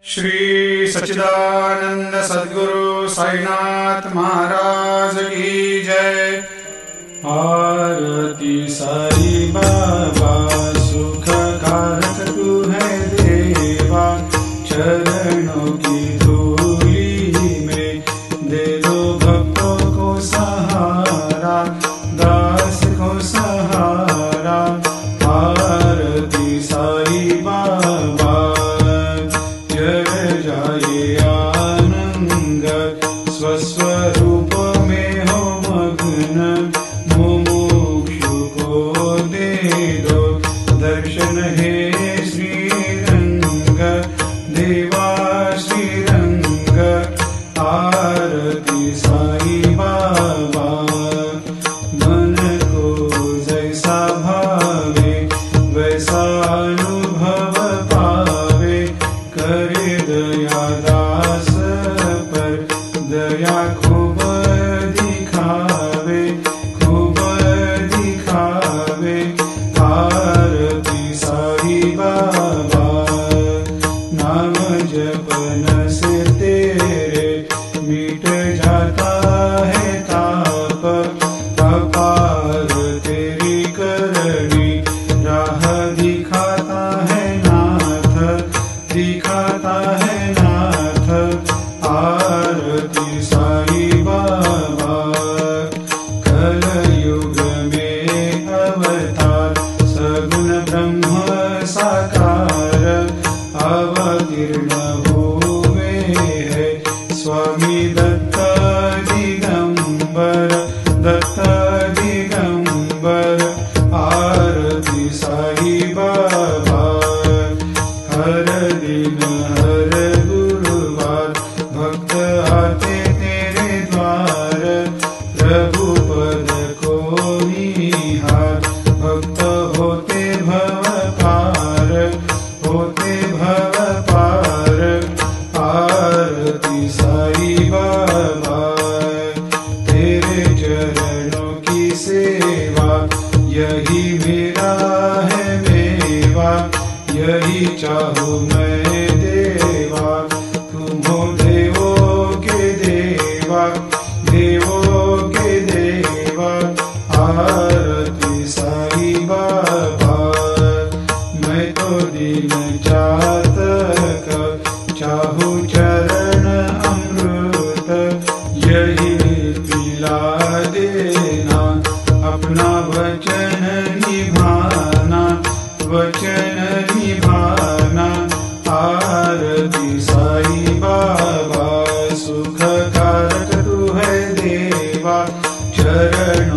श्री सच्चिदानंद सद्गुरु साईनाथ महाराज की जय। आरती साई बाबा सुख कारक तू है देवा, चरणों की धूली में दे दो भक्तों को सहारा, दास को सहारा। आरती साई बाबा जय जाए आनंद, स्वस्वरूप में हो मग्न, मुमुक्षु को दे दो दर्शन हे श्रीरंग, देवा श्रीरंग। आरती साई बाबा मन को जैसा भावे वैसा अनुभव पावे, करे दया दास पर दया खूब दिखावे, खूब दिखावे। आरती साई बाबा नाम जपन से तेरे मिट जाता है ताप, अपार तेरी करनी राह दिखाता है नाथ, दिखाता है नाथ। आरती साई बाबा कलयुग में अवतार, सगुण ब्रह्म साकार अवतीर्ण हुए है स्वामी दत्त दिगंबर, दत्त दिगंबर। आरती साई बाबा हर दिन हर गुरुवार भक्त आते तेरे द्वार, प्रभु पद को निहार, भक्त होते भव पार, होते भव पार। आरती साई बाबा तेरे चरणों की सेवा, यही मेरा है मेवा, यही चाहूँ मैं देवा। तुम हो देवों के देवा, देवों के देवा। आरती साई बाबा मैं तो दिन चातक, चाहूँ चरण अमृत, यही पिला देना, अपना वचन निभाना, वचन निभाना। आरती साई बाबा सुख कारक तू है देवा, चरण